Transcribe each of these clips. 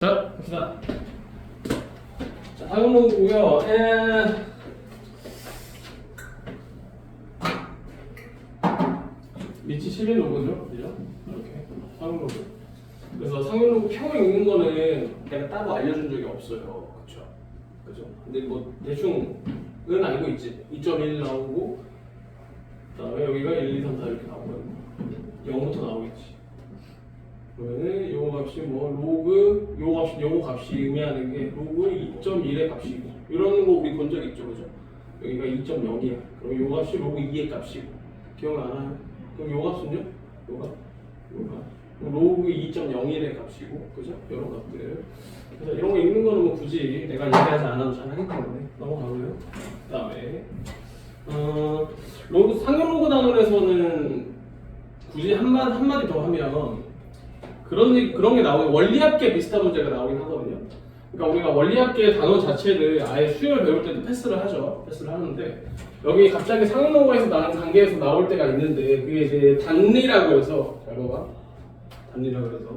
자, 갑시다. 자, 다음 로고고요. 밑이 7인 로고죠, 그죠? 이렇게 상용 로고. 그래서 상용 로고 표 읽는 거는 내가 따로 알려준 적이 없어요, 그렇죠? 그죠? 근데 뭐 대충은 알고 있지. 2.1 나오고, 그다음에 여기가 1, 2, 3, 4 이렇게 나오고 0부터 나오겠지. 그러면은 요거 값이 뭐 로그 요거 값이 의미하는 게 로그 2.1의 값이고 이런 거 우리 본 적 있죠, 그죠? 여기가 2.0이야. 그럼 요 값이 로그 2의 값이고 기억나나요? 그럼 요 값은요? 요가 로그 2.01의 값이고, 그죠? 이런 것들. 그래서 이런 거 읽는 거는 뭐 굳이 내가 얘기하지 않아도 잘 하기 때문에 넘어가고요. 그다음에 로그 상용 로그 단원에서는 굳이 한마디 더 하면 그런 게 나오는 원리합계 비슷한 문제가 나오긴 하거든요. 그러니까 우리가 원리합계 단원 자체를 아예 수열 배울 때도 패스를 하는데 여기 갑자기 상용 로고에서 나는 단계에서 나올 때가 있는데 그게 이제 단리라고 해서 잘 봐봐. 단리라고 해서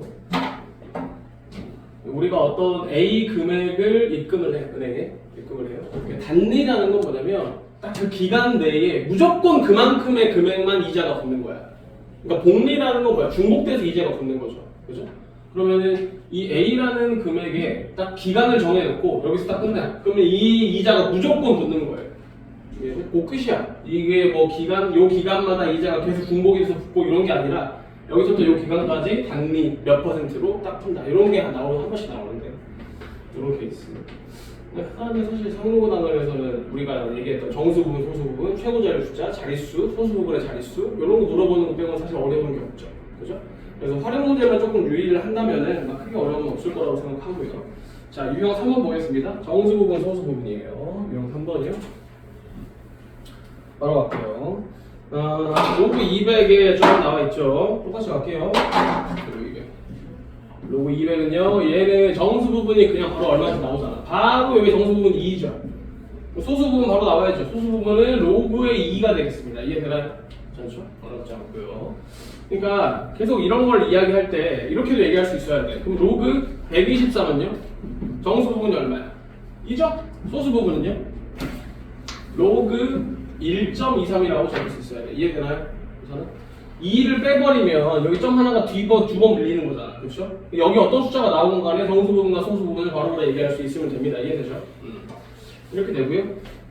우리가 어떤 A 금액을 입금을 해, 은행에 입금을 해요. 단리라는 건 뭐냐면 딱 그 기간 내에 무조건 그만큼의 금액만 이자가 붙는 거야. 그러니까 복리라는 건 뭐야? 중복돼서 이자가 붙는 거죠. 그죠? 그러면은 이 A라는 금액에 딱 기간을 정해놓고 여기서 딱 끝내. 그러면 이 이자가 무조건 붙는 거예요. 이게 그 끝이야. 이게 뭐 요 기간마다 이자가 계속 중복해서 붙고 이런 게 아니라 여기서부터 요 기간까지 단리 몇 %로 딱 푼다. 이런 게 한 번씩 나오는데 이런 케이스. 그다음에 사실 상용고 단원에서는 우리가 얘기했던 정수 부분, 소수 부분, 최고 자리 숫자, 자릿수, 소수 부분의 자릿수 이런 거 물어보는 것 빼고는 사실 어려운 게 없죠. 그죠? 그래서 활용 문제만 조금 유의를 한다면은 막 크게 어려움은 없을 거라고 생각하고요. 자, 유형 3번 보겠습니다. 정수 부분, 소수 부분이에요. 유형 3번이요. 바로 갈게요. 로그 200에 좀 나와 있죠. 똑같이 갈게요. 로그 200은요, 얘는 정수 부분이 그냥 바로 얼마인지 나오잖아. 바로 여기 정수 부분 2죠. 소수 부분 바로 나와야죠. 소수 부분은 로그의 2가 되겠습니다. 이해되나요? 괜찮죠? 어렵지 않고요. 그러니까 계속 이런 걸 이야기할 때 이렇게도 얘기할 수 있어야 돼. 그럼 로그 123은요? 정수 부분이 얼마야? 2죠? 소수 부분은요? 로그 1.23이라고 적을 수 있어야 돼. 이해되나요? 괜찮아? 2를 빼버리면 여기 점 하나가 두 번 밀리는 거잖아. 그렇죠? 여기 어떤 숫자가 나오건 간에 정수 부분과 소수 부분을 바로 얘기할 수 있으면 됩니다. 이해되죠? 이렇게 되고요.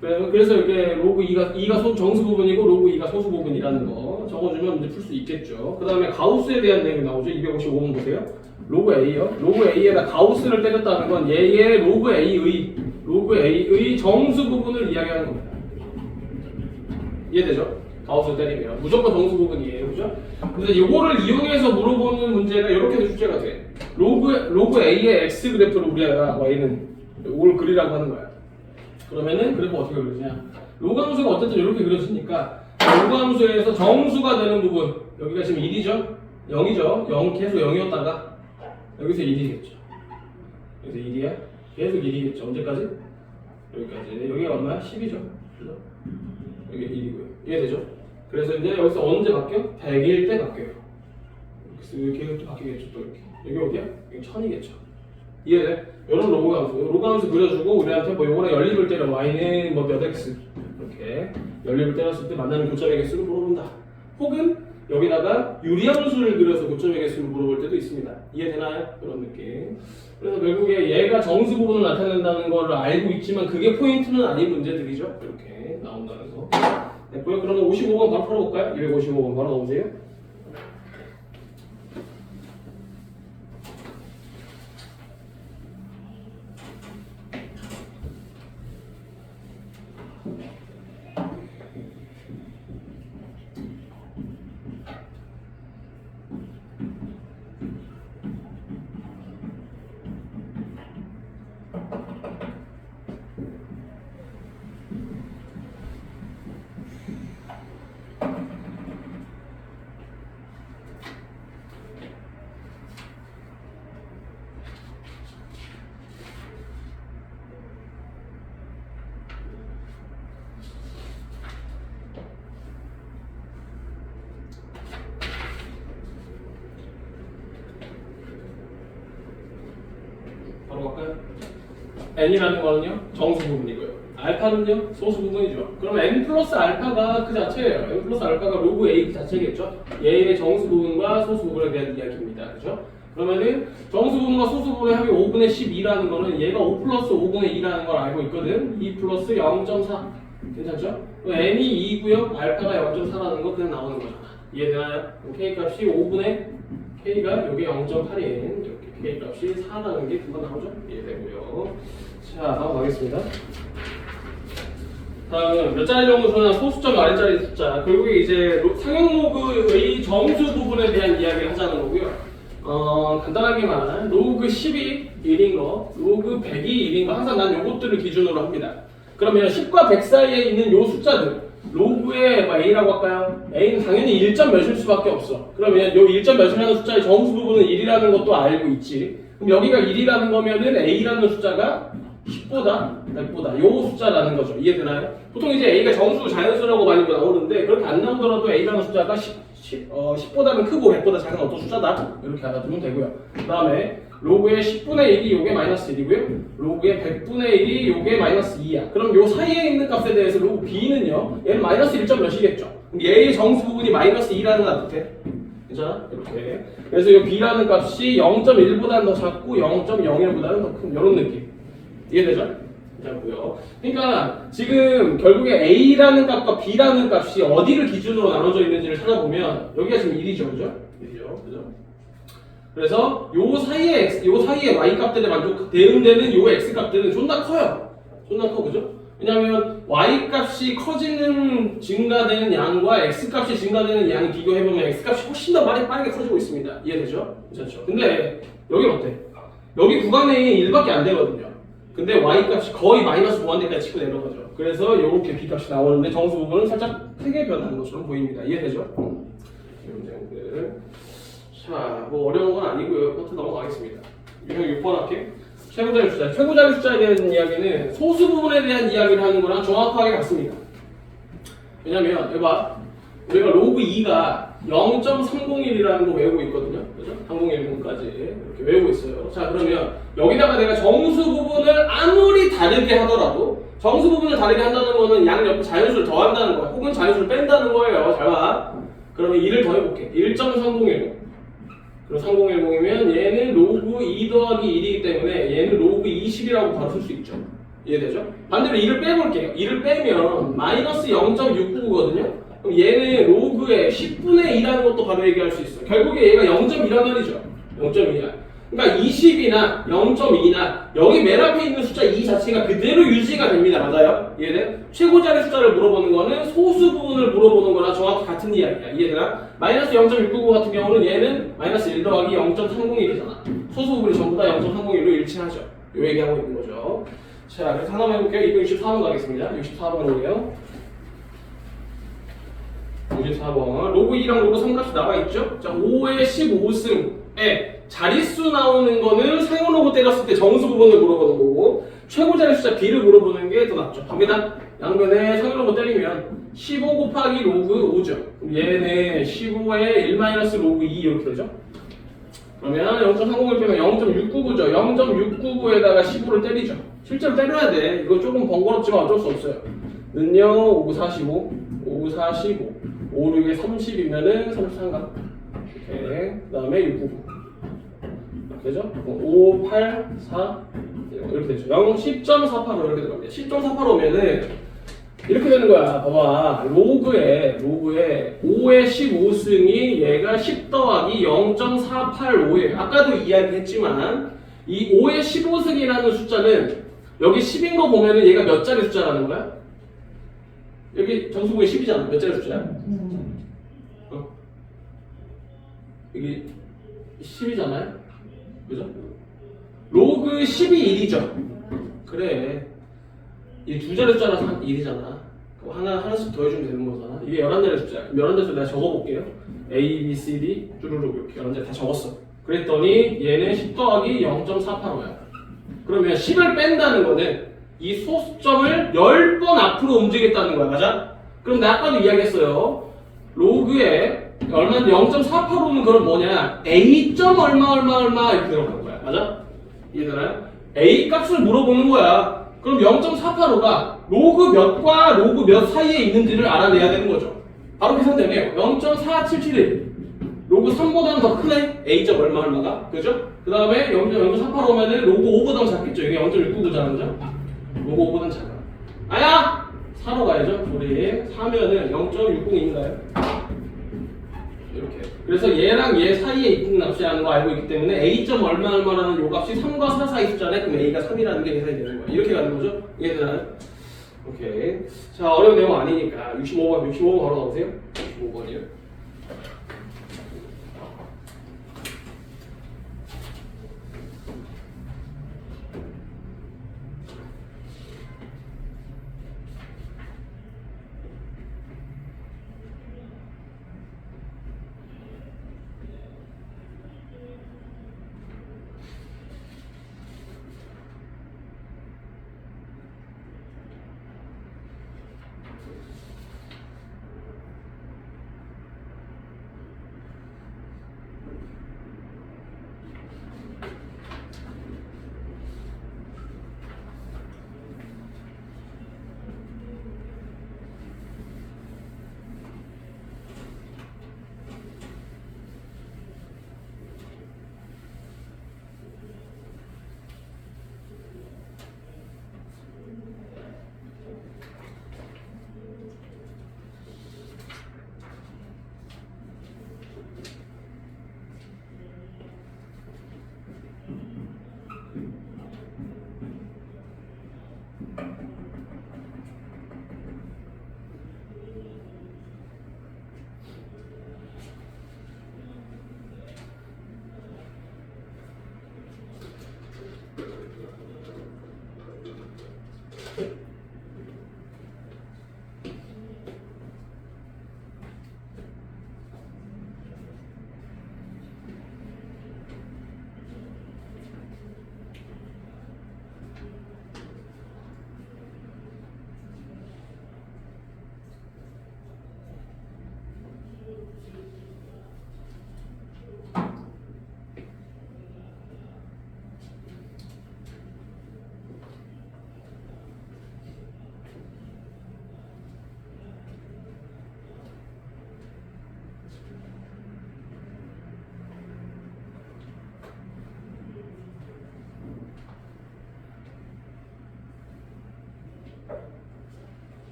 그래서 이렇게 로그 2가 정수 부분이고 로그 2가 소수 부분이라는 거 적어주면 이제 풀 수 있겠죠. 그 다음에 가우스에 대한 내용이 나오죠. 255번 보세요. 로그 A요. 로그 A에다 가우스를 때렸다는 건 얘의 로그 A의 정수 부분을 이야기하는 겁니다. 이해되죠? 가우스 때리면 무조건 정수 부분이에요, 그죠? 근데 이거를 이용해서 물어보는 문제가 이렇게도 출제가 돼. 로그 A의 x 그래프를 우리가 y는 이걸 그리라고 하는 거야. 그러면은 그래프 어떻게 그리냐? 로그 함수가 어쨌든 이렇게 그려지니까 로그 함수에서 정수가 되는 부분 여기가 지금 1이죠? 0이죠? 0 계속 0이었다가 여기서 1이겠죠. 여기서 1이야? 계속 1이겠죠. 언제까지? 여기까지. 여기가 얼마야? 10이죠. 그죠? 여기 1이고요. 이해되죠? 그래서 이제 여기서 언제 바뀌어? 100일 때 바뀌어요. 이렇게 또 바뀌겠죠. 또 이렇게. 여기 어디야? 여기 1000이겠죠. 이해돼? 이런 로그 함수 그려주고 우리한테 뭐 요거랑 연립을 때려 y는 뭐 몇 x 이렇게 연립을 때렸을 때 만나는 교점의 개수를 물어본다. 혹은 여기다가 유리함수를 그려서 교점의 개수를 물어볼 때도 있습니다. 이해되나요? 이런 느낌. 그래서 결국에 얘가 정수 부분을 나타낸다는 걸 알고 있지만 그게 포인트는 아닌 문제들이죠. 이렇게 나온다는 거. 됐고요. 그러면 55번 바로 풀어볼까요? 255번 바로 나오세요. n이라는 거는요 정수 부분이고요. 알파는요 소수 부분이죠. 그럼 n 플러스 알파가 그 자체예요. n 플러스 알파가 로그 a 그 자체겠죠. 얘의 정수 부분과 소수 부분에 대한 이야기입니다. 그죠? 그러면은 정수 부분과 소수 부분의 합이 5분의 12라는 거는 얘가 5 플러스 5분의 2라는 걸 알고 있거든. 2 플러스 0.4 괜찮죠? n이 2고요. 알파가 0.4라는 거 그냥 나오는 거잖아. 이해되나요? k 값이 5분의 k가 여기 0.8인 이렇게 k 값이 4라는 게 금방 나오죠? 이해되고요. 자 넘어가겠습니다. 다음은 몇 자리 정수나 소수점 아래자리 숫자. 결국에 이제 상형로그의 정수 부분에 대한 이야기를 하자는 거고요. 간단하게만 로그 10이 1인 거, 로그 100이 1인 거 항상 난 요것들을 기준으로 합니다. 그러면 10과 100 사이에 있는 요 숫자들 로그의 뭐 A라고 할까요? A는 당연히 1점 몇일 수밖에 없어. 그러면 요 1점 몇이라는 숫자의 정수 부분은 1이라는 것도 알고 있지. 그럼 여기가 1이라는 거면은 A라는 숫자가 10보다 100보다 요 숫자라는 거죠. 이해되나요? 보통 이제 A가 정수 자연수라고 많이 나오는데 그렇게 안 나오더라도 A라는 숫자가 10보다는 크고 100보다 작은 어떤 숫자다 이렇게 알아두면 되고요. 그 다음에 로그의 10분의 1이 요게 마이너스 1이고요. 로그의 100분의 1이 요게 마이너스 2야. 그럼 요 사이에 있는 값에 대해서 로그 B는요. 얘는 마이너스 1점 몇이겠죠. 그럼 얘의 정수 부분이 마이너스 2라는 것 같아. 괜찮아? 이렇게. 그래서 요 B라는 값이 0.1보다는 더 작고 0.01보다는 더 큰 이런 느낌. 이해되죠? 괜찮고요. 그러니까 지금 결국에 A라는 값과 B라는 값이 어디를 기준으로 나눠져 있는지를 찾아보면 여기가 지금 1이죠. 그죠? 1이죠. 그죠? 그래서 요 사이에 y 값들에 대응되는 요 x 값들은 존나 커요. 존나 커. 그죠? 왜냐면 y 값이 커지는 증가되는 양과 x 값이 증가되는 양이 비교해보면 x 값이 훨씬 더 빠르게 커지고 있습니다. 이해되죠? 괜찮죠? 근데 여기는 어때? 여기 구간이 1밖에 안 되거든요. 근데 y값이 거의 마이너스 무한대까지 치고 내려가죠. 그래서 이렇게 b값이 나오는데 정수 부분은 살짝 크게 변하는 것처럼 보입니다. 이해되죠? 이런 내용들. 자, 뭐 어려운 건 아니고요. 커트 넘어가겠습니다. 유형 6번 할게. 최고자리 숫자. 최고자리 숫자에 대한 이야기는 소수 부분에 대한 이야기를 하는 거랑 정확하게 같습니다. 왜냐면 여봐, 우리가 로그 2가 0.301이라는 거 외우고 있거든요. 그죠? 3010까지 이렇게 외우고 있어요. 자, 그러면 여기다가 내가 정수 부분을 아무리 다르게 하더라도 정수 부분을 다르게 한다는 거는 양 옆에 자연수를 더한다는 거야. 혹은 자연수를 뺀다는 거예요. 잘 봐. 그러면 2를 더해볼게. 1.3010. 그럼 3010이면 얘는 로그 2 더하기 1이기 때문에 얘는 로그 20이라고 바로 쓸 수 있죠. 이해되죠? 반대로 2를 빼볼게요. 2를 빼면 마이너스 0.699거든요. 그럼 얘는 로그의 10분의 2라는 것도 바로 얘기할 수 있어. 결국에 얘가 0.2란 말이죠. 0.2야. 그러니까 20이나 0.2나 여기 맨 앞에 있는 숫자 2 자체가 그대로 유지가 됩니다. 맞아요? 이해돼? 최고자리 숫자를 물어보는 거는 소수 부분을 물어보는 거랑 정확히 같은 이야기야. 이해되나? 마이너스 0.699 같은 경우는 얘는 마이너스 1 더하기 0.301이잖아. 소수 부분이 전부 다 0.301로 일치하죠. 요 얘기하고 있는 거죠. 자, 그래서 하나만 해볼게요. 264번 가겠습니다. 64번이에요. 54번. 로그 2랑 로그 3 값이 나와 있죠? 자, 5의 15승에 자릿수 나오는 거는 상호 로그 때렸을 때 정수 부분을 물어보는 거고 최고자리 숫자 B를 물어보는 게 더 낫죠. 갑니다. 양변에 상호 로그 때리면 15 곱하기 로그 5죠. 얘는 15에 1 마이너스 로그 2 이렇게 되죠. 그러면 0.301 빼면 0.699죠. 0.699에다가 15를 때리죠. 실제로 때려야 돼. 이거 조금 번거롭지만 어쩔 수 없어요. 는요 5, 45, 5, 45, 5, 6에 30이면은 33가. 이렇게. 그 다음에 699. 그죠? 5, 8, 4 이렇게 되죠. 0, 10.48로 이렇게 들어갑니다. 10.48오면은 이렇게 되는 거야. 봐봐. 로그에 5의 15승이 얘가 10 더하기 0.485예요. 아까도 이야기했지만 이 5의 15승이라는 숫자는 여기 10인 거 보면은 얘가 몇 자리 숫자라는 거야? 여기 정수부에 10이잖아. 몇 자리 숫자야? 여기 10이잖아요? 그죠? 로그 10이 1이죠? 그래. 이게 두 자리 숫자라서 1이잖아. 하나씩 더해주면 되는 거잖아. 이게 11자리 숫자야. 11자리 내가 적어볼게요. A, B, C, D 쭈루룩 이렇게 11자리 다 적었어. 그랬더니 얘는 10 더하기 0.485야. 그러면 10을 뺀다는 거는 이 소수점을 10번 앞으로 움직였다는 거야. 맞아? 그럼 나 아까도 이야기했어요. 로그에 얼마인데 0.485는 그럼 뭐냐? A 점 얼마 이렇게 들어가는 거야. 맞아? 이해되나요? A 값을 물어보는 거야. 그럼 0.48호가 로그 몇과 로그 몇 사이에 있는지를 알아내야 되는 거죠. 바로 계산되네요. 0.4771 로그 3보다는 더 크네. A점 얼마가 그죠? 그 다음에 0.48호면은 로그 5보다는 작겠죠. 이게 0.69잖아 그죠? 로그 5보다는 작아. 아야! 4로 가야죠. 우리 4면은 0.60인가요? 이렇게. 그래서 얘랑 얘 사이에 있는 값이 라는 거 알고 있기 때문에 A점 얼마라는 요 값이 3과 4 사이 숫자네. 그럼 A가 3이라는 게 계산이 되는 거야. 이렇게 가는 거죠? 이해되나요? 오케이. 자, 어려운 내용 아니니까 65번 바로 나오세요. 65번이요.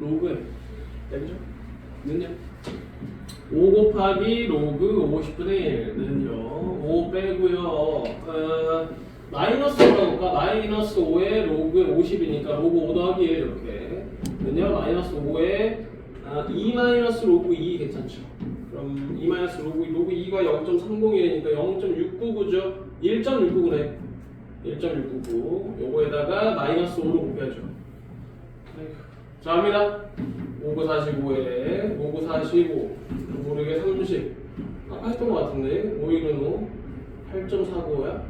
로그 되죠? 는요? 5 곱하기 로그 50분의 1는요 5 빼고요 마이너스로 볼까? 마이너스 5에 로그 50이니까 로그 5 더하기 1 이렇게 는요 마이너스 5에 2 마이너스 로그 2 괜찮죠? 그럼 2 마이너스 로그 2가 0.301이니까 0.699죠? 1.699네 1.699 요거에다가 마이너스 5로 곱해야죠. 자, 합니다. 5구 45에 5구 45 모르게 30 아까 했던 것 같은데 5일은 5 8.49야?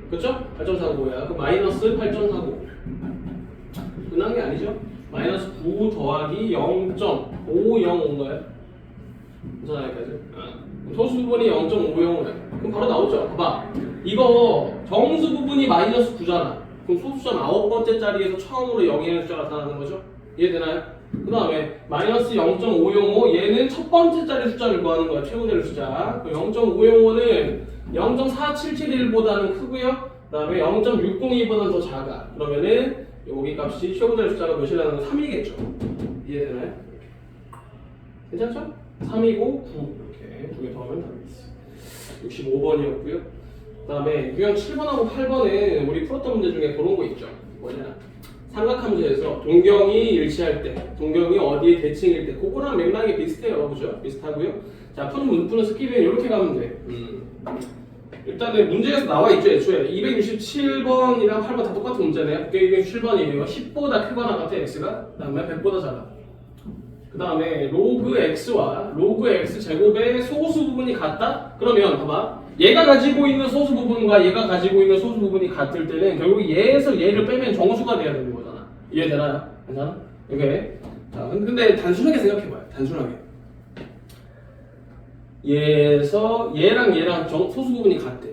그쵸? 8.49야. 그 마이너스 8.49 끝난 게 아니죠? 마이너스 9 더하기 0.505인가요? 괜찮아요, 여기까지? 소수 부분이 0.505래. 그럼 바로 나오죠? 봐봐. 이거 정수 부분이 마이너스 9잖아. 그럼 소수점 9번째 자리에서 처음으로 0이라는 숫자가 나타나는 거죠? 이해되나요? 그 다음에 마이너스 0.505 얘는 첫 번째 자리 숫자를 구하는 거야. 최고자리 숫자. 0.505는 0.4771보다는 크고요. 그 다음에 0.602보다는 더 작아. 그러면은 여기 값이 최고자리 숫자가 몇이라는 건 3이겠죠? 이해되나요? 괜찮죠? 3이고 9 이렇게 두 개 더하면 답이 있어. 65번이었고요. 그 다음에 유형 7번하고 8번은 우리 풀었던 문제 중에 그런 거 있죠. 뭐냐? 삼각함수에서 동경이 일치할 때, 동경이 어디에 대칭일 때, 그거랑 맥락이 비슷해요. 그죠? 비슷하고요. 자, 푸는 문푸는 스킵은 이렇게 가면 돼. 일단은 문제에서 나와 있죠. 애초에 267번이랑 8번 다 똑같은 문제네요. 267번이에요. 10보다 크거나 같아, x가. 그 다음에 100보다 작아. 그 다음에 로그 x와 로그 x 제곱의 소수 부분이 같다? 그러면 봐봐. 얘가 가지고 있는 소수 부분과 얘가 가지고 있는 소수 부분이 같을 때는 결국 얘에서 얘를 빼면 정수가 돼야 되는 거잖아. 이해되나요? 괜찮아? 이렇게. 자, 근데 단순하게 생각해봐요. 단순하게. 얘에서 얘랑 소수 부분이 같대.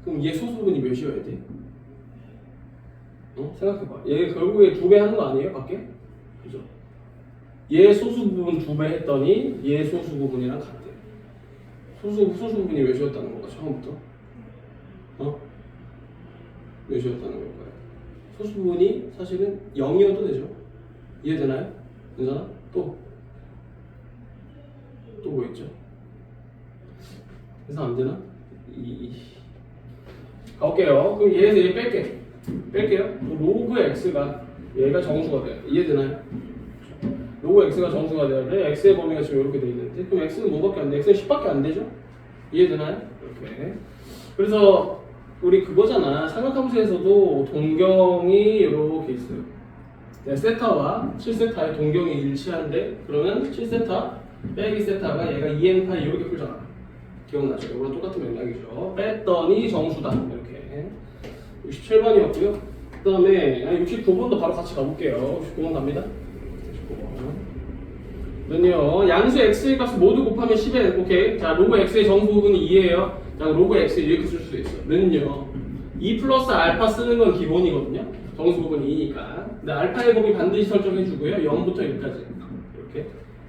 그럼 얘 소수 부분이 몇이어야 돼? 생각해봐. 얘 결국에 2배 하는 거 아니에요? 밖에? 그죠? 얘 소수 부분 2배 했더니 얘 소수 부분이랑 같대. 소수 부분이 몇이었다는 건가? 처음부터? 몇이었다는 걸까요? 소수 부분이 사실은 0이어도 되죠. 이해되나요? 괜찮아? 또 뭐 있죠? 그래서 안 되나? 가볼게요. 그럼 얘에서 얘 뺄게요. 로그 x가 얘가 정수가 돼요. 이해되나요? 로그 x가 정수가 돼야 돼. x의 범위가 지금 이렇게 돼 있는데 그럼 x는 뭐밖에 안 돼? x는 10밖에 안 되죠? 이해되나요? 이렇게. 그래서 우리 그거잖아. 삼각함수에서도 동경이 이렇게 있어요. 네, 세타와 7세타의 동경이 일치한데 그러면 7세타 빼기 세타가 얘가 2n파이 이렇게 풀잖아. 기억나죠? 이거랑 똑같은 맥락이죠. 뺐더니 정수다. 이렇게. 67번이었고요. 그 다음에 69번도 바로 같이 가볼게요. 69번 갑니다. 69번은요. 양수 x의 값을 모두 곱하면 10에 오케이. 자, 로그 x의 정수 부분이 2예요. 자, 로그 x 이렇게 쓸 수도 있어. 는요. 2 플러스 알파 쓰는 건 기본이거든요. 정수 부분이 2니까. 근데 알파의 곱이 반드시 설정해주고요. 0부터 1까지. 이렇게.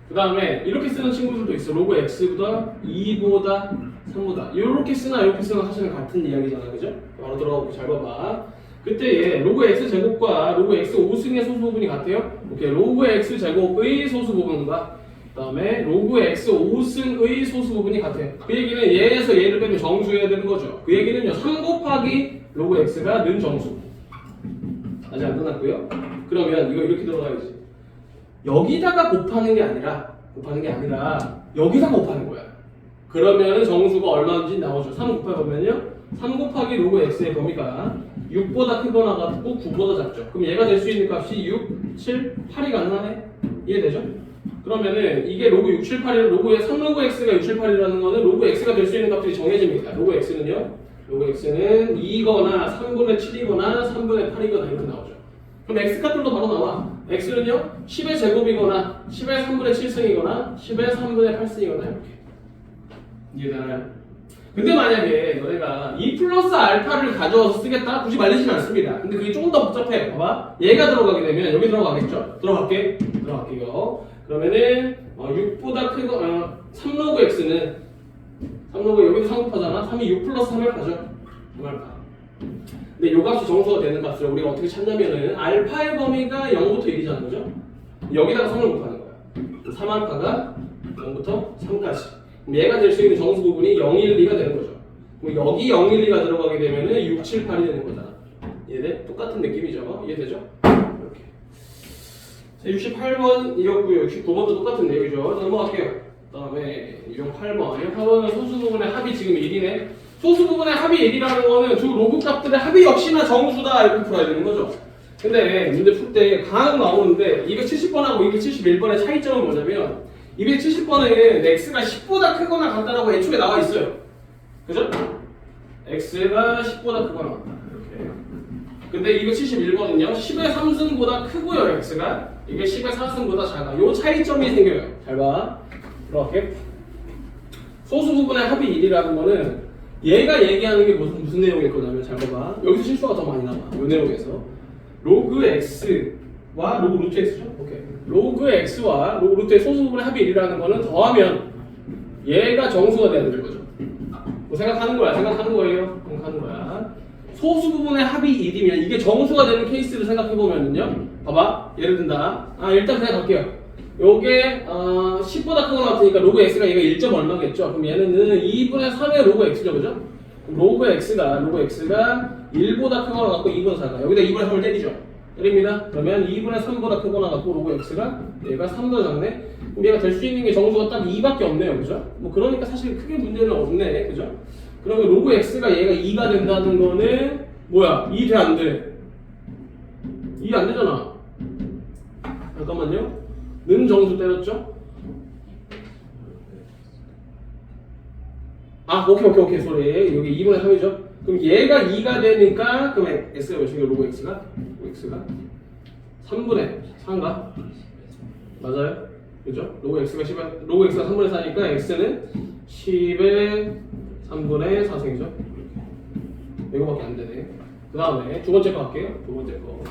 그 다음에 이렇게 쓰는 친구들도 있어. 로그 x보다 2보다 3보다. 이렇게 쓰나 이렇게 쓰나 사실은 같은 이야기잖아. 그죠? 바로 들어가고 잘 봐봐. 그때 얘 로그 x 제곱과 로그 x 5승의 소수 부분이 같아요. 오케이. 로그 x 제곱의 소수 부분과 그 다음에 로그 x 5승의 소수 부분이 같아요. 그 얘기는 얘에서 얘를 빼면 정수해야 되는 거죠. 그 얘기는요. 3 곱하기 로그 x가 는 정수. 아직 안 끝났고요. 그러면 이거 이렇게 들어가야지. 여기다가 곱하는 게 아니라 여기다 곱하는 거야. 그러면은 정수가 얼마인지 나오죠. 3 곱해보면요. 3 곱하기 로그 x의 범위가 6보다 크거나 같고 9보다 작죠. 그럼 얘가 될 수 있는 값이 6, 7, 8이 가능하네? 이해되죠? 그러면은 이게 로그 6, 7, 8이라 로그의 3로그 x가 6, 7, 8이라는 거는 로그 x가 될 수 있는 값들이 정해집니다. 로그 x는요. 로그 x는 2거나 3분의 7이거나 3분의 8이거나 이렇게 나오죠. 그럼 x 값들도 바로 나와. x는요 10의 제곱이거나 10의 3분의 7승이거나 10의 3분의 8승이거나 이렇게. 이해되나요? 근데 만약에 너네가 2 플러스 알파를 가져와서 쓰겠다? 굳이 말리진 않습니다. 근데 그게 조금 더 복잡해. 봐봐. 얘가 들어가게 되면 여기 들어가겠죠? 들어갈게요. 그러면은 6보다 크고 3로그 x는 3로그 여기도 3 곱하잖아. 3이 6 플러스 3알파죠? 3알파. 근데 요 값이 정수가 되는 값을 우리가 어떻게 찾냐면은 알파의 범위가 0부터 1이잖아. 그죠? 여기다가 3을 곱하는 거야. 3알파가 0부터 3까지. 그럼 얘가 될 수 있는 정수 부분이 0, 1, 2가 되는 거죠. 그럼 여기 0, 1, 2가 들어가게 되면은 6, 7, 8이 되는 거잖아. 이해돼? 똑같은 느낌이죠. 이해되죠? 이렇게. 자, 68번이었고요. 69번도 똑같은 내용이죠. 넘어갈게요. 그 다음에 68번. 68번은 소수 부분의 합이 지금 1이네. 소수 부분의 합이 1이라는 거는 두 로그 값들의 합이 역시나 정수다 이렇게 풀어야 되는 거죠. 근데 문제 풀 때 간혹 나오는데 270번하고 271번의 차이점은 뭐냐면 270번은 x가 10보다 크거나 같다라고 애초에 나와 있어요. 그죠? x가 10보다 크거나 같다. 이렇게. 근데 271번은요 10의 3승보다 크고요. x가 이게 10의 4승보다 작아. 요 차이점이 생겨요. 잘 봐. 들어갈게. 소수 부분의 합이 1이라는 거는 얘가 얘기하는 게 무슨 내용일 거냐면 잘 봐봐. 여기서 실수가 더 많이 나와. 요 내용에서 로그 x와 로그 루트 x죠? 오케이. 로그 x와 로그 루트의 소수 부분의 합이 1이라는 거는 더하면 얘가 정수가 되는 거죠. 뭐 생각하는 거예요. 소수 부분의 합이 1이면 이게 정수가 되는 케이스를 생각해 보면은요. 봐봐. 예를 든다. 일단 그냥 갈게요. 요게 10보다 크거나 같으니까 로그 x가 얘가 1점 얼마겠죠? 그럼 얘는 2분의 3의 로그 x죠, 그죠? 로그 x가 1보다 크거나 같고 2보다 작아. 여기다 2분의 3을 때리죠. 때립니다. 그러면 2분의 3보다 크거나 같고 로그 x가 얘가 3보다 작네. 그럼 얘가 될 수 있는 게 정수가 딱 2밖에 없네요, 그죠? 뭐 그러니까 사실 크게 문제는 없네, 그죠? 그러면 로그 x가 얘가 2가 된다는 거는 뭐야? 2 돼, 안 돼? 2 안 되잖아. 잠깐만요. 는 정수 때렸죠? 아, 오케이. 소리. 여기 2분의 3이죠? 그럼 얘가 2가 되니까, 그럼 x가 몇이에요? 로그 x가? 로그 x가? 3분의 4인가? 맞아요? 그죠? 로그 x가 10에, 로그 x가 3분의 4니까 x는 10의 3분의 4승이죠? 이거밖에 안 되네. 그 다음에 두 번째 거 할게요. 두 번째 거.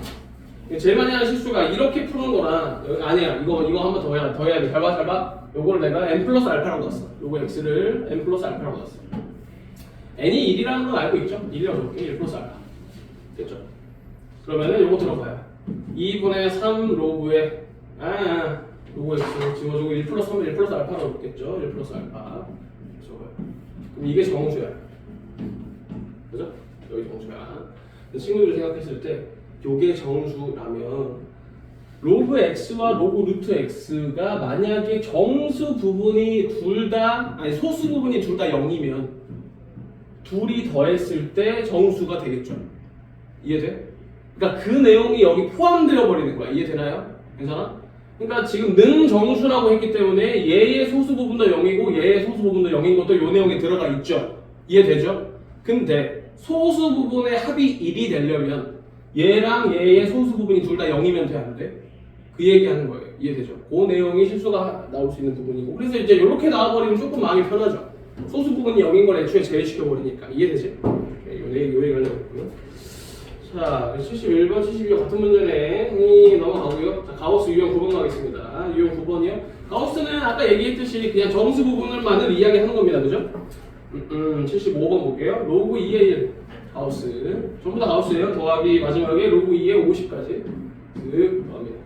제일 많이 하는 실수가 이렇게 푸는 거랑, 여기 아니야. 이거 한 번 더 해야 돼. 잘 봐. 요거를 내가 n 플러스 알파라고 넣었어. 요거 x를 n 플러스 알파라고 넣었어. n이 1이라는 건 알고 있죠? 1이라고 적을게. 1 플러스 알파. 됐죠? 그러면은 요거 들어봐요. 2분의 3 로그에, 로그 x 지워주고 1 플러스 3은 1 플러스 알파라고 넣겠죠? 1 플러스 알파. 적어요. 그럼 이게 정수야. 그죠? 여기 정수야. 친구들이 생각했을 때 요게 정수라면 로그 x와 로그 루트 x가 만약에 정수 부분이 소수 부분이 둘 다 0이면 둘이 더했을 때 정수가 되겠죠. 이해돼? 그러니까 그 내용이 여기 포함되어 버리는 거야. 이해되나요? 괜찮아? 그러니까 지금 는 정수라고 했기 때문에 얘의 소수 부분도 0이고 얘의 소수 부분도 0인 것도 이 내용에 들어가 있죠. 이해되죠? 근데 소수 부분의 합이 1이 되려면 얘랑 얘의 소수 부분이 둘 다 0이면 돼, 안 돼? 그 얘기하는 거예요. 이해되죠? 그 내용이 실수가 나올 수 있는 부분이고, 그래서 이제 이렇게 나와버리면 조금 마음이 편하죠. 소수 부분이 0인 걸 애초에 제외시켜버리니까. 이해되지? 네, 요 얘기 하려고 했고요. 자, 71번, 72번 같은 문제네. 넘어가고요. 자, 가우스 유형 9번 가겠습니다. 유형 9번이요. 가우스는 아까 얘기했듯이 그냥 정수 부분을만을 이야기하는 겁니다. 그죠? 75번 볼게요. 로그 2의 1 가우스. 전부 다 가우스예요. 더하기 마지막에 로그 2의 50까지 더합니다.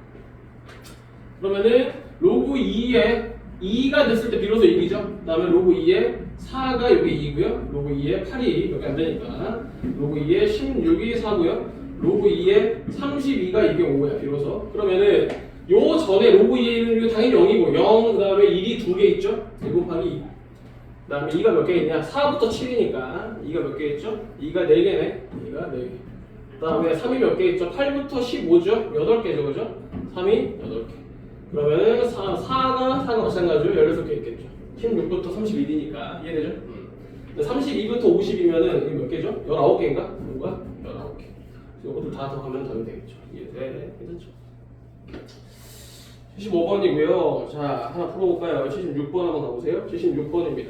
그러면은 로그 2의 2가 됐을 때 비로소 1이죠. 그 다음에 로그 2의 4가 여기 2고요. 로그 2의 8이 여기 안 되니까 로그 2의 16이 4고요. 로그 2의 32가 이게 5야 비로소. 그러면은 요 전에 로그 2의 1은 당연히 0이고 0, 그 다음에 1이 2개 있죠. 1 곱하기 2. 그 다음에 2가 몇 개 있냐? 4부터 7이니까 2가 몇 개 있죠? 2가 4개네. 2가 4개. 그 다음에 3이 몇 개 있죠? 8부터 15죠? 8개죠, 그죠? 3이 8개. 그러면 4가 마찬가지로 16개 있겠죠. 16부터 31이니까 이해되죠? 32부터 50이면은 이게 몇 개죠? 19개인가? 뭔가? 19개. 이것도 다 더 가면 더면 되겠죠. 이해돼? 괜찮죠? 75번이고요. 자, 하나 풀어볼까요? 76번 한번 가보세요. 76번입니다.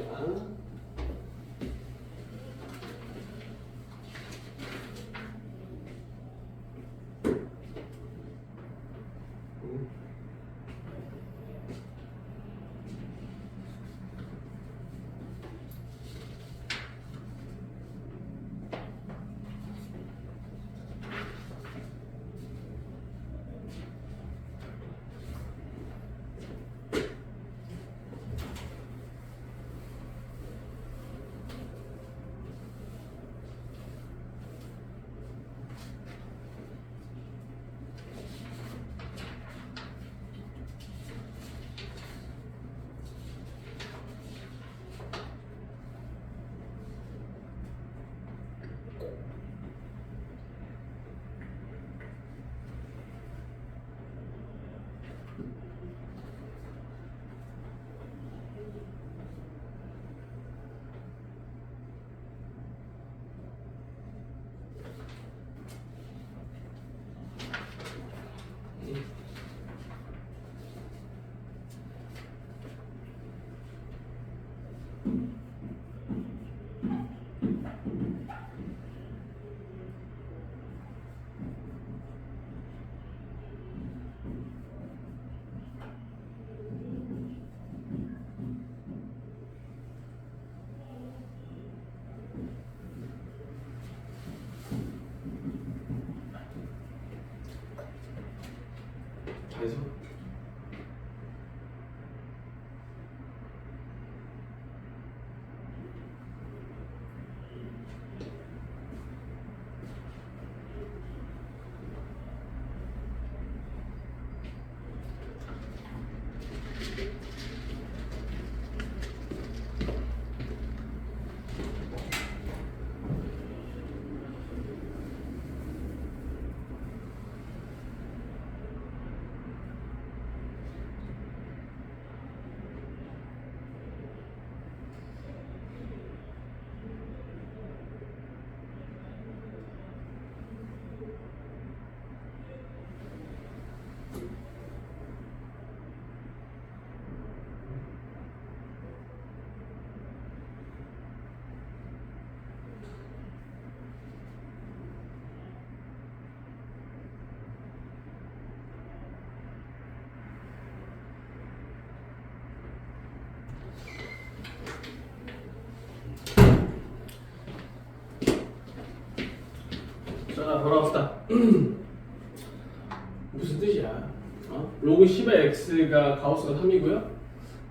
자, 돌아봅시다. 무슨 뜻이야? 로그 10의 x가 가우스가 3이고요.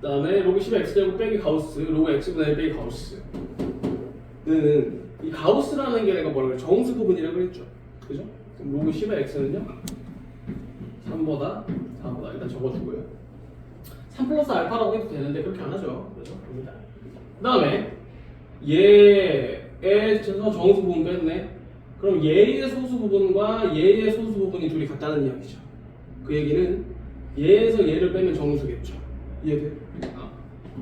그 다음에 로그 10의 x제곱 빼기 가우스, 로그 x분의 1 빼기 가우스는 이 가우스라는 게 내가 뭐라고 그래? 정수 부분이라고 했죠. 그죠? 그럼 로그 10의 x는요? 3보다 4보다 일단 적어주고요. 3 플러스 알파라고 해도 되는데 그렇게 안 하죠. 그래서 됩니다. 그 다음에 얘의 정수 부분 뺐네. 그럼 얘의 소수 부분과 얘의 소수 부분이 둘이 같다는 이야기죠. 그 얘기는 얘에서 얘를 빼면 정수겠죠. 이해돼?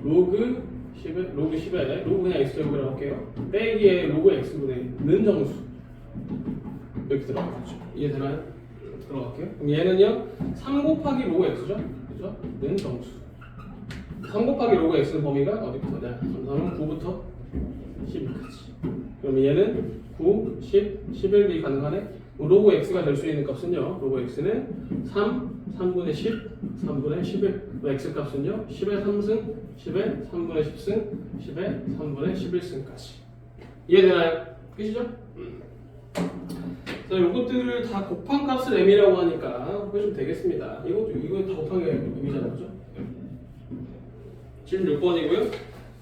로그 10에 로그 그냥 x제곱이라고 할게요. 빼기에 로그 x분의 는 정수 이렇게 들어가겠죠. 이해되나요? 들어갈게요. 그럼 얘는요 3 곱하기 로그 x죠? 그죠? 는 정수 3 곱하기 로그 x는 범위가 어디부터냐? 3은 9부터 12까지. 그럼 얘는 9, 10, 11이 가능하네? 로그 x가 될 수 있는 값은요 로그 x는 3, 3분의 10, 3분의 11 x 값은요 10의 3승, 10의 3분의 10승, 10의 3분의 11승까지. 이해되나요? 끝이죠? 자, 요것들을 다 곱한 값을 m이라고 하니까 해주면 되겠습니다. 이거 다 곱한 게 m이잖아요, 그죠? 76번이고요.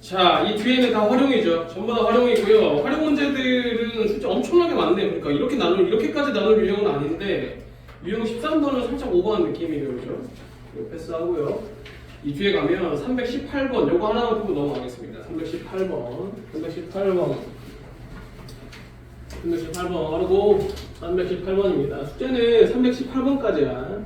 자, 이 뒤에는 다 활용이죠. 전부 다 활용이고요. 활용 문제들은 진짜 엄청나게 많네요. 그러니까 이렇게까지 나눌 유형은 아닌데 유형 13번은 살짝 오버한 느낌이에요, 그죠? 이거 패스하고요. 이 뒤에 가면 318번 요거 하나만 보고 넘어가겠습니다. 318번 하고 318번입니다. 숙제는 318번까지야.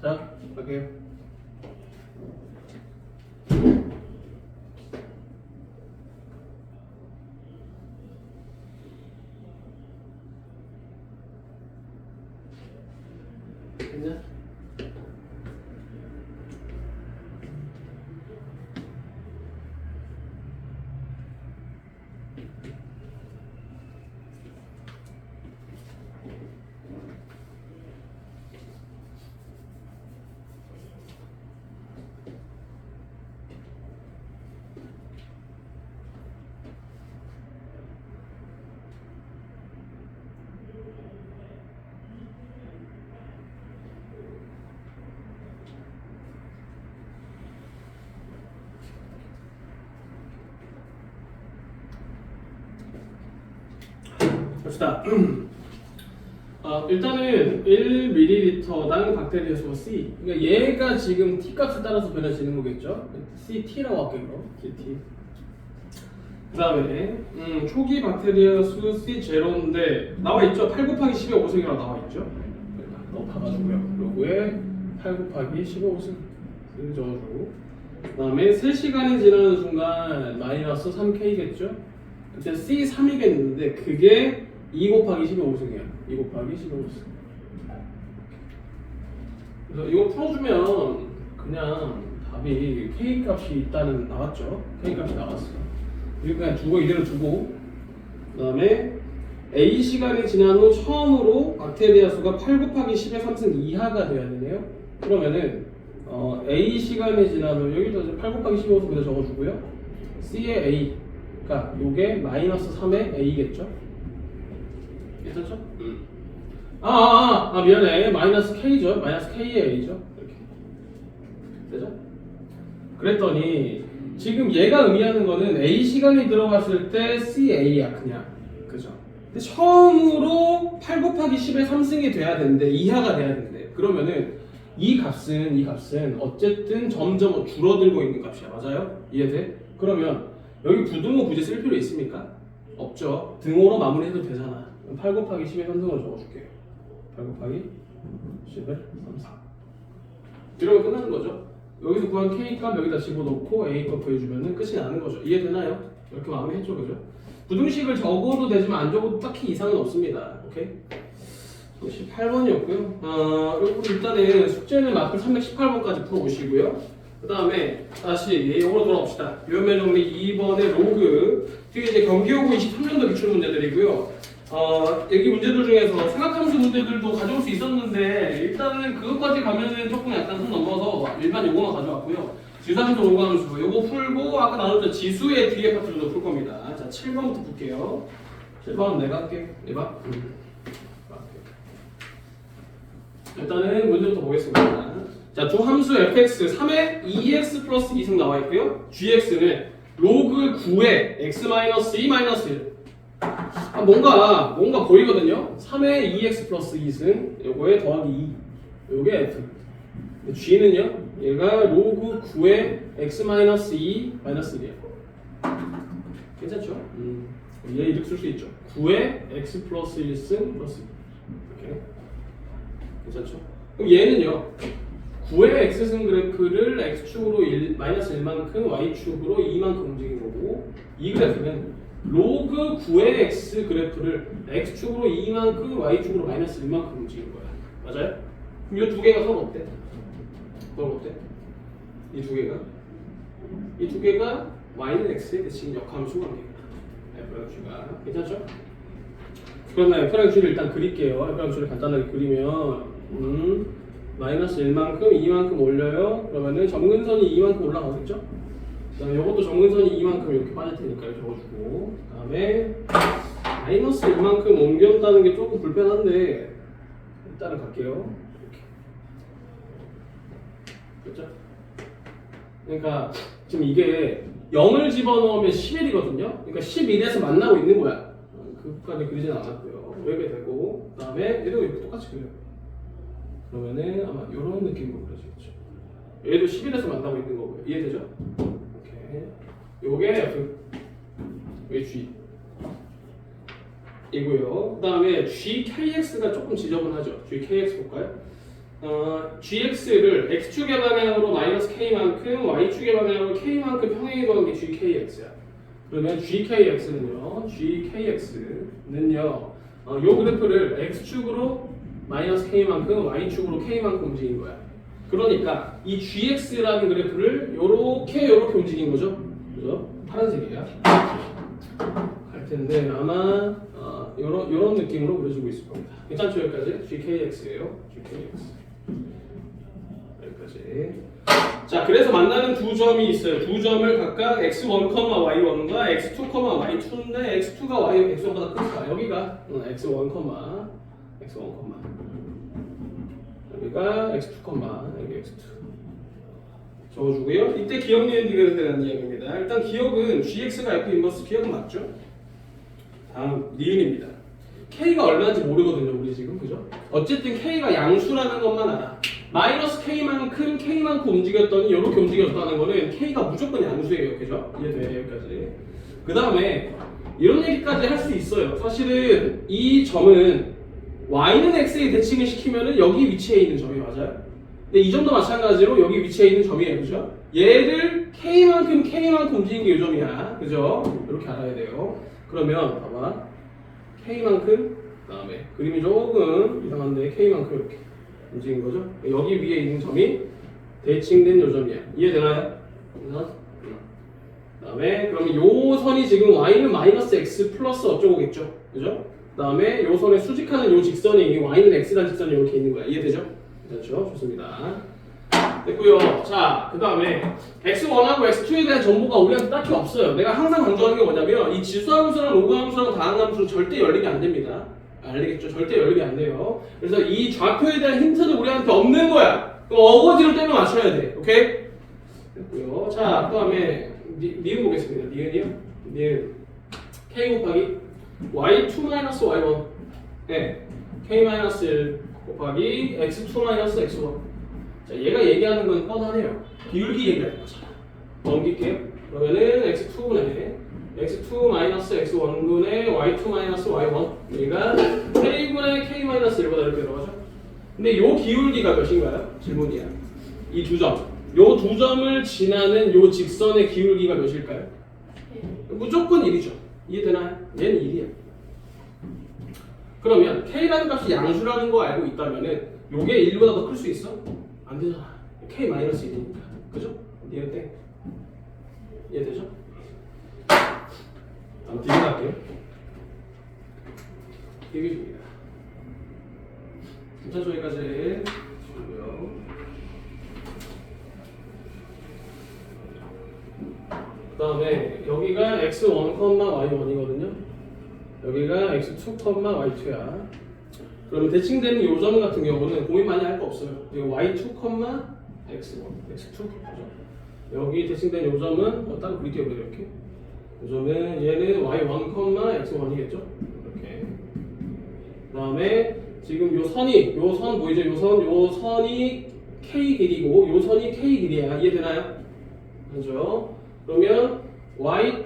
자, 갈게요. 됐냐? 봅시다. 일단은 1ml당 박테리아 수 C. 그러니까 얘가 지금 T 값에 따라서 변해지는 거겠죠. CT라고 할게요. 그럼 CT. 그 다음에 초기 박테리아 수 C0인데 나와 있죠? 8 곱하기 10의 5승이라고 나와 있죠? 너무 봐가지고요. 요거에 8 곱하기 10의 5승 적어주고 그 다음에 3시간이 지나는 순간 마이너스 3K겠죠? 그때 C3이겠는데 그게 2 곱하기 10의 5승이야. 2 곱하기 10의 5승. 그래서 이거 풀어주면 그냥 답이 K 값이 있다는 나왔죠? K 값이 나왔어. 이거 그냥 두고 이대로 두고 그 다음에 A 시간이 지난 후 처음으로 박테리아 수가 8 곱하기 10의 3승 이하가 돼야 되네요. 그러면은 A 시간이 지난 후 여기서 8 곱하기 15를 그대로 적어주고요. C의 A 그러니까 요게 마이너스 3의 A겠죠? 괜찮죠? 미안해. 마이너스 K죠? 마이너스 K의 A죠? 이렇게 되죠? 그랬더니 지금 얘가 의미하는 거는 A 시간이 들어갔을 때 CA야 그냥 그죠? 근데 처음으로 8 곱하기 10의 3승이 돼야 되는데 이하가 돼야 되는데 그러면은 이 값은 어쨌든 점점 줄어들고 있는 값이야. 맞아요? 이해돼? 그러면 여기 부등호 굳이 쓸 필요 있습니까? 없죠. 등호로 마무리해도 되잖아. 8 곱하기 10의 3승으로 적어줄게요. 8 곱하기 10의 3승 이러면 끝나는 거죠. 여기서 구한 K값 여기다 집어넣고 A값 구해주면 끝이 나는 거죠. 이해되나요? 이렇게 마무리했죠. 그죠? 부등식을 적어도 되지만 안 적어도 딱히 이상은 없습니다. 오케이? 18번이었고요. 요거 일단은 숙제는 마플 318번까지 풀어보시고요. 그 다음에 다시 이거로 돌아옵시다. 유연면 정리 2번의 로그 뒤에 이제 경기여고 23년도 기출 문제들이고요. 여기 문제들 중에서 생각함수 문제들도 가져올 수 있었는데 일단은 그것까지 가면은 조금 약간 손 넘어서 일반 요거만 가져왔고요. 지수함수, 로그함수 요거 풀고 아까 나눴던 지수의 뒤에 파트도 풀 겁니다. 자, 7번부터 볼게요. 7번 내가 할게. 해봐. 일단은 문제부터 보겠습니다. 자, 두 함수 fx 3에 2x 플러스 2승 나와 있고요. gx는 로그 9에 x-2-1 뭔가 보이거든요. 3에 2x 플러스 2승 요거에 더하기 2 요게 f g는요 얘가 로그 9에 x-2-1이야. 괜찮죠? 얘 이렇게 쓸 수 있죠. 9에 x 플러스 1승 플러스 2 이렇게 괜찮죠? 그럼 얘는요 9의 x승 그래프를 x축으로 마이너스 1만큼 y축으로 2만큼 움직인 거고 이 그래프는 로그 9의 x 그래프를 x축으로 2만큼 y축으로 마이너스 1만큼 움직인 거야. 맞아요? 그럼 이 두 개가 서로 어때? 서로 어때? 이 두 개가 y는 x에 대칭 역함수 관계입니다. fx가 괜찮죠? 그러면 fx를 일단 그릴게요. fx를 간단하게 그리면 마이너스 1만큼 2만큼 올려요. 그러면은 점근선이 2만큼 올라가겠죠? 그 다음에 이것도 점근선이 2만큼 이렇게 빠질 테니까 이렇게 적어주고 그 다음에 마이너스 1만큼 옮겼다는 게 조금 불편한데 일단은 갈게요. 이렇게 그렇죠? 그러니까 지금 이게 0을 집어넣으면 11이거든요. 그러니까 11에서 만나고 있는 거야. 그까지 그리진 않았고요. 이렇게 되고 그 다음에 얘도 이렇게 똑같이 그려요. 그러면은 아마 이런 느낌으로 그려지겠죠. 얘도 11에서 만나고 있는 거고요. 이해되죠? 오케이. 요게 G 이고요. 그 다음에 GKX가 조금 지저분하죠. GKX 볼까요? GX를 X축의 방향으로 마이너스 K만큼 Y축의 방향으로 K만큼 평행이 도는 게 GKX야. 그러면 GKX는요 요 그래프를 X축으로 마이너스 K만큼 Y축으로 K만큼 움직인 거야. 그러니까 이 GX라는 그래프를 요렇게 움직인 거죠. 그죠? 파란색이야. 할 텐데 아마 요런 느낌으로 그려지고 있을 겁니다. 괜찮죠? 여기까지? GKX예요. GKX. 여기까지. 자, 그래서 만나는 두 점이 있어요. 두 점을 각각 x1, y1과 x2, y2인데 x2가 y, x1보다 크니까 여기가 x1, 여기가 x2, 여기 x2 적어주고요. 이때 기억 니은디귿에 대한 이야기입니다. 일단 기억은 gx가 f 인버스 기억은 맞죠? 다음 니은입니다. k가 얼마인지 모르거든요, 우리 지금 그죠? 어쨌든 k가 양수라는 것만 알아. 마이너스 k만큼 움직였더니 이렇게 움직였다는 거는 k가 무조건 양수예요, 그죠? 이해돼 여기까지. 그 다음에 이런 얘기까지 할 수 있어요. 사실은 이 점은 y는 x에 대칭을 시키면은 여기 위치에 있는 점이 맞아요. 근데 이 점도 마찬가지로 여기 위치에 있는 점이에요, 그죠? 얘를 k만큼 움직이는 게 이 점이야, 그죠? 이렇게 알아야 돼요. 그러면 봐봐, k만큼, 그다음에 그림이 조금 이상한데 k만큼 이렇게 움직인 거죠? 여기 위에 있는 점이 대칭된 요 점이야. 이해되나요? 그다음에 그러면 요 선이 지금 y는 마이너스 x 플러스 어쩌고겠죠, 그죠? 그다음에 요 선에 수직하는 요 직선이 y는 x라는 직선이 이렇게 있는 거야. 이해되죠? 그렇죠? 좋습니다. 됐고요. 자, 그다음에 x1하고 x2에 대한 정보가 우리한테 딱히 없어요. 내가 항상 강조하는 게 뭐냐면 이 지수함수랑 로그함수랑 다항함수는 절대 열리게 안 됩니다. 알겠죠? 절대 열리게 안 돼요. 그래서 이 좌표에 대한 힌트는 우리한테 없는 거야. 그럼 어거지로 때려 맞춰야 돼. 오케이? 됐고요. 자, 그다음에 니은 보겠습니다. 니은이요? 니은 k 곱하기 y2-y1 네, k-1 곱하기 x2-x1. 자, 얘가 얘기하는 건 뻔하네요. 비율기 얘기하는 거잖아. 넘길게요. 그러면은 x2분의 x2-x1분의 y2-y1 얘가 k분의 k-1보다 이렇게 들어가죠. 근데 요 기울기가 몇인가요? 질문이야. 이 두 점. 요 두 점을 지나는 요 직선의 기울기가 몇일까요? 무조건 1이죠. 이해되나요? 얘는 1이야. 그러면 k라는 값이 양수라는 거 알고 있다면은 요게 1보다 더 클 수 있어? 안 되잖아. k-1이니까. 그죠? 얘는 땡. 이해되죠? 한번 비교할게요. 비교 중입니다. 일단 저기까지 주고요. 그 다음에 여기가 x1, y1이거든요. 여기가 x2, y2야. 그러면 대칭되는 요 점 같은 경우는 고민 많이 할 거 없어요. 이거 y2, x1, x2 그죠? 여기 대칭된 요 점은 따로 그릴게요. 이렇게. 요 점은 얘는 y1, x1이겠죠? 이렇게. 그다음에 지금 요 선이 요 선 보이죠? 요 선이 k 길이고 요 선이 k 길이야. 이해되나요? 그죠? 그러면 y2,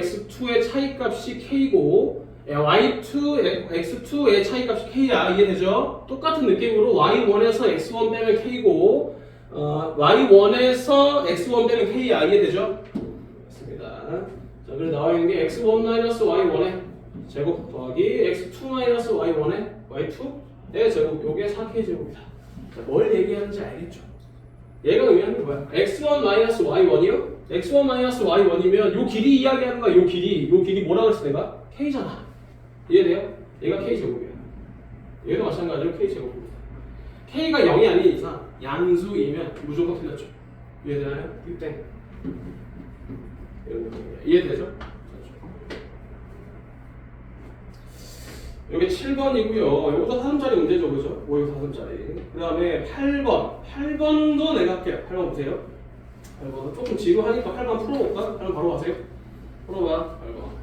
x2의 차이값이 k고 y2, x2의 차이값이 k야. 이해되죠? 똑같은 느낌으로 y1에서 x1 빼면 k고 y1에서 x1 빼면 k야. 이해되죠? 됐습니다. 자, 그래서 나와 있는 게 x1-y1의 제곱 더하기 x2-y1의 y2의 제곱. 요게 4k 제곱이다. 자, 뭘 얘기하는지 알겠죠? 얘가 의미하는 게 뭐야? x1-y1이요? x1-y1이면 요 길이 이야기하는 거야. 요 길이 뭐라 그랬어 내가? k잖아. 이해돼요? 얘가 k제곱이야. 얘도 마찬가지로 k제곱입니다. k가 0이 아닌 이상 양수이면 무조건 틀렸죠. 이해되나요? 땡. 이런 느낌이야. 이해되죠? 여기 7번이고요. 이것도 4점짜리 문제죠, 그죠? 5, 4점짜리. 그 다음에 8번. 8번도 내가 할게요. 8번 보세요. 8번. 조금 지루하니까 8번 풀어볼까? 8번 바로 가세요. 풀어봐. 8번.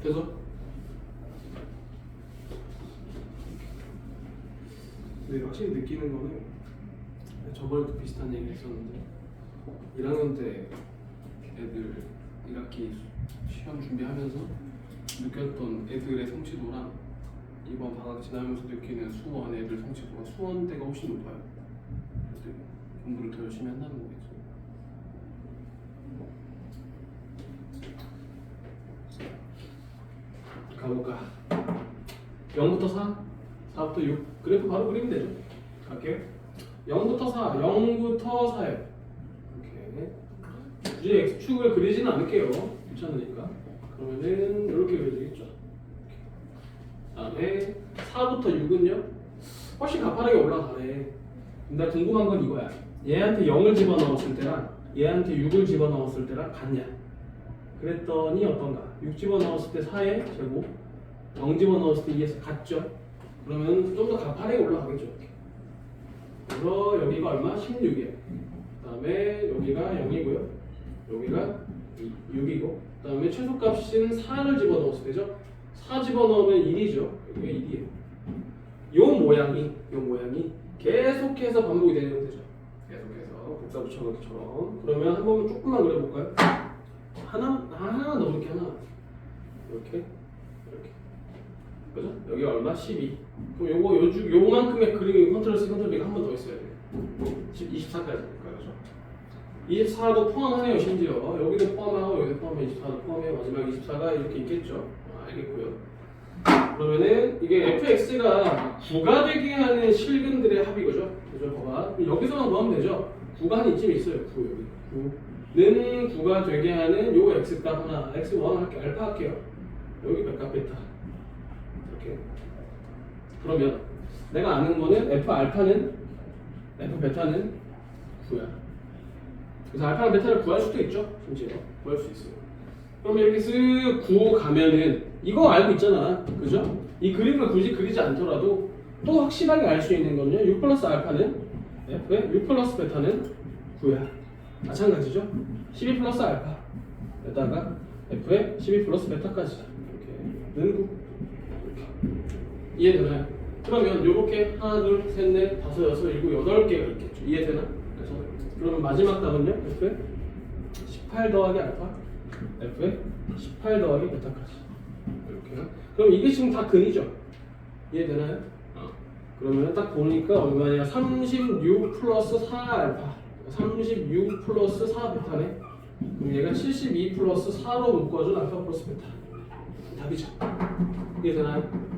돼서? 근데 확실히 느끼는 거는 저번에도 비슷한 얘기 했었는데 1학년 때 애들 1학기 시험 준비하면서 느꼈던 애들의 성취도랑 이번 방학 지나면서 느끼는 수원 애들 성취도가 수원 때가 훨씬 높아요. 애들 공부를 더 열심히 한다는 거겠죠. 가볼까? 0부터 4, 4부터 6 그래프 바로 그리면 되죠. 갈게요. 0부터 4, 0부터 4예요. 이렇게 굳이 X축을 그리지는 않을게요. 귀찮으니까. 그러면은 이렇게 그려지겠죠. 그 다음에 4부터 6은요 훨씬 가파르게 올라가네. 근데 궁금한 건 이거야. 얘한테 0을 집어넣었을 때랑 얘한테 6을 집어넣었을 때랑 같냐? 그랬더니 어떤가? 6 집어넣었을 때 4의 제곱, 0 집어넣었을 때 2에서 같죠? 그러면 좀 더 가파르게 올라가겠죠. 이렇게. 그래서 여기가 얼마? 16이에요. 그 다음에 여기가 0이고요. 여기가 6이고 그 다음에 최소값인 4를 집어넣었을 때죠. 4 집어넣으면 1이죠. 여기가 1이에요. 요 모양이 계속해서 반복이 되는 거죠. 계속해서 복사 붙여넣기처럼. 그러면 한 번만 조금만 그려볼까요? 하나 더 이렇게 하나 이렇게 그죠? 여기 얼마? 12. 그럼 요거만큼의 그림이 컨트롤 C 컨트롤 V가 한 번 더 있어야 돼요. 24까지 그죠? 24도 포함하네요. 심지어 여기도 포함하고 여기도 포함해 24도 포함해요. 마지막 24가 이렇게 있겠죠. 알겠고요. 그러면은 이게 fx가 9가 되게 하는 실근들의 합이죠. 그죠? 봐봐. 여기서만 구하면 되죠. 9가 한 이쯤에 있어요. 9 여기. 9는 9가 되게 하는 요 x값 하나, x1 할게요. 알파 할게요. 여기 백값 베타. 이렇게. 그러면 내가 아는 거는 f 알파는 f 베타는 9야. 그래서 알파랑 베타를 구할 수도 있죠. 심지어 구할 수 있어요. 그러면 이렇게 쓱 구호 가면은 이거 알고 있잖아. 그죠? 이 그림을 굳이 그리지 않더라도 또 확실하게 알 수 있는 거는요. 6 플러스 알파는 f에 6 플러스 베타는 9야. 마찬가지죠? 12 플러스 알파에다가 f에 12 플러스 베타까지 이렇게는 9 이렇게 이해되나요? 그러면 이렇게 하나 둘 셋 넷 다섯 여섯 일곱 8개가 있겠죠. 이해되나? 그래서 그러면 마지막 답은요 f에 18 더하기 알파 f에 18 더하기 베타까지 이렇게요. 그럼 이게 지금 다 근이죠. 이해되나요? 그러면 딱 보니까 얼마냐? 36 플러스 4 알파 36 플러스 4 베타네. 그럼 얘가 72 플러스 4로 묶어준 알파 플러스 베타 답이죠. 이해되나요?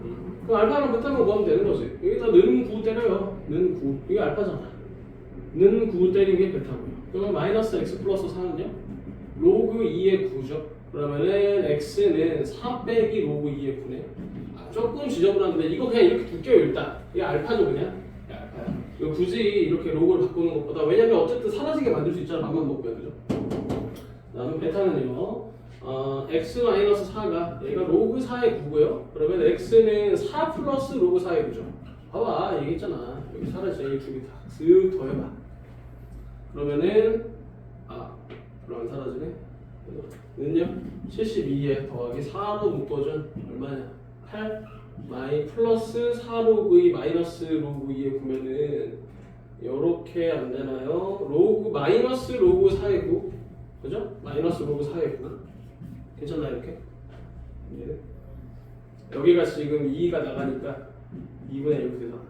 그럼 알파랑 베타만 구하면 되는 거지. 여기다 는 9 때려요. 는 9 이게 알파잖아. 는 9 때린 게 베타고요. 그러면 마이너스 x 플러스 4는요? 로그 2의 9죠. 그러면은 x는 4 빼기 로그 2의 9네. 조금 지저분한데 이거 그냥 이렇게 둘게요. 일단 이게 알파죠. 그냥 알파야. 이거 굳이 이렇게 로그를 바꾸는 것보다, 왜냐면 어쨌든 사라지게 만들 수 있잖아. 맘만 먹고요. 그죠? 그다음에 베타는요 x-4가 얘가 로그 4의 9고요. 그러면 x는 4 플러스 로그 4의 9죠. 봐봐 얘기했잖아. 여기 사라지죠. 이 두 개 다 쓱 더해봐. 그러면은 그러면 사라지네. 는요 72에 더하기 4로 묶어준 얼마냐? 8 마이 플러스 4로그의 마이너스 로그 2에 9면은 요렇게 안 되나요? 로그 마이너스 로그 4의 9 그죠? 마이너스 로그 4의 9 괜찮나 이렇게? 예. 여기가 지금 2가 나가니까 2분의 1 되잖아.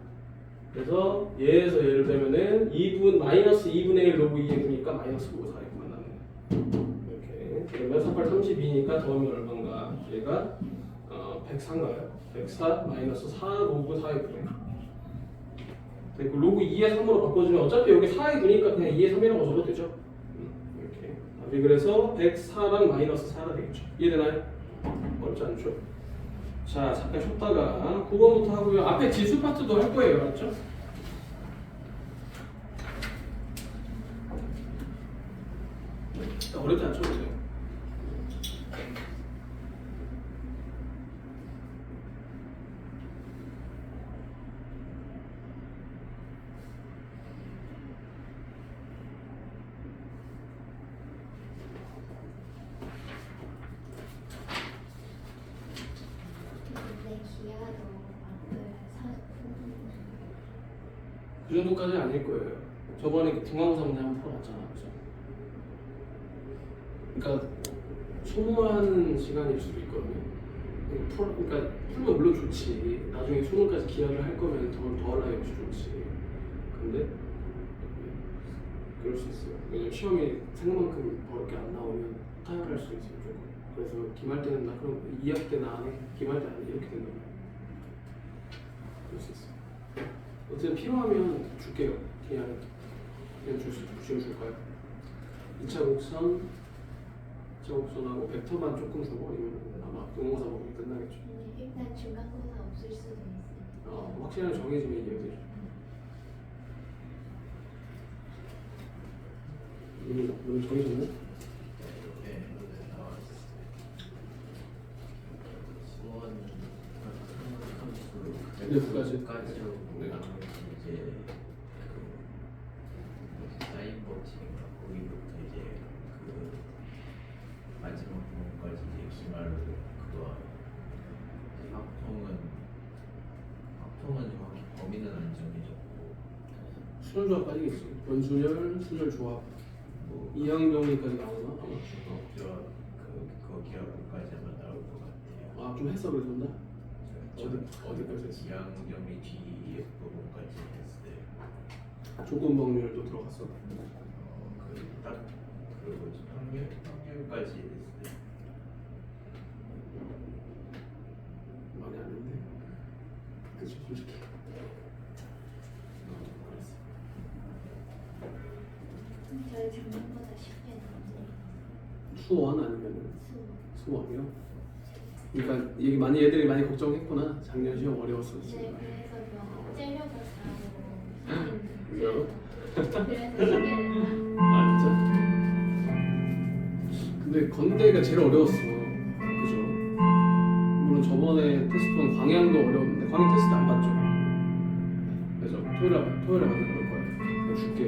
그래서 얘에서 얘를 빼면은 2분 마이너스 2분의 1 로그 2의 9니까 마이너스 로그 4의 9만 나오네. 이렇게 그러면 38 32니까 더하면 얼마인가? 얘가 104인가요? 104 마이너스 4 로그 4의 9네. 그 로그 2의 3으로 바꿔주면 어차피 여기 4의 9니까 그냥 2의 3이라고 적어도 되죠. 이렇게 답이 그래서 104랑 마이너스 4가 되겠죠. 이해되나요? 어렵지 않죠? 자 잠깐 쉬었다가 9번부터 하고요. 앞에 지수 파트도 할 거예요. 맞죠? 어렵지 않죠? 그죠? 정도까지는 아닐 거예요. 저번에 그 중간고사 문제 한번 풀어봤잖아, 그죠? 그러니까 소모하는 시간일 수도 있거든요. 그러니까 풀면 물론 좋지. 나중에 수능까지 기약을 할 거면 더 하려면 좋지. 근데 그럴 수 있어요. 왜냐면 시험이 생각만큼 어렵게 안 나오면 타협할 수 있어요, 조금. 그래서 기말 때는 나 그럼 2학 때나 안 해, 기말 때 안 해, 이렇게 된단 말이야. 그럴 수 있어. 어쨌든 필요하면 줄게요. 그냥 지어줄까요? 2차 곡선하고 벡터만 조금 주고 아니면 아마 용어사 보면 끝나겠죠. 일단 중간고사 없을 수도 있어요. 확실하게 정해지면 이해되죠. 너무 정해졌네? 여기까지. 네. 이제 사인버티인가 거기부터 이제 그 마지막 부분까지 이제 기말로 그거 합통은 정확히 범위는 안 정해졌고 순혈조합 빠지겠지. 원순혈, 순혈조합. 뭐 이항정리까지 나오나? 아마. 거기까지 아마 나올 것 같아요. 좀 했어 그래서 어디까지 했어? 이항정리 뒤에 부분까지 했어요. 조건법률도 들어갔어. 딱그 뭐지 확률까지 했어요. 많이 안 했네. 그치 솔직히. 저희 작년보다 쉽게 나오네요. 수원 아니면 수. 수원이요? 그러니까 이게 얘들이 많이 걱정했구나. 작년 시험 어려웠어. 네, 그래서 막 째려서 가고. 그래요? 그래서 쉽게 나와요. 아 진짜? 근데 건대가 제일 어려웠어. 그죠? 물론 저번에 테스트는 광양도 어려웠는데 광양 테스트 안 봤죠? 그래서 토요일에 만나 그럴 거야. 내가 줄게.